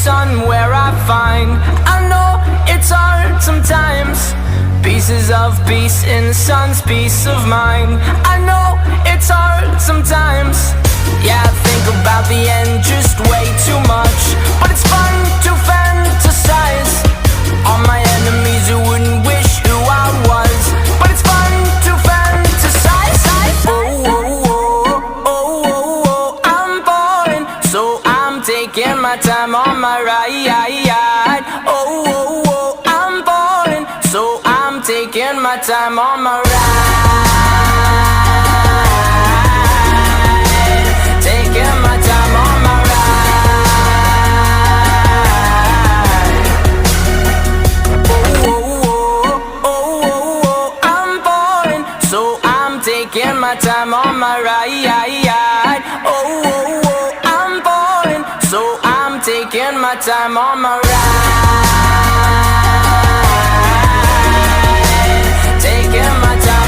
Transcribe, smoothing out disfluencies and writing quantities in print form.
sun where I find. I know it's hard sometimes, pieces of peace in the sun's peace of mind. I know it's hard sometimes, yeah, I think about the end just way too much. But it's fun to fantasize on my enemies who wouldn't wish who I was. But it's fun to fantasize. Oh, oh, oh, oh, oh, oh, I'm falling, so I'm taking my time on my ride. Oh, oh, oh, I'm falling, so I'm taking my time on my ride. Taking my time on my ride. Oh, oh, oh, oh, oh, oh, I'm falling, so I'm taking my time on my ride. Oh, oh, oh, I'm falling, so I'm taking my time on my ride. Taking my time.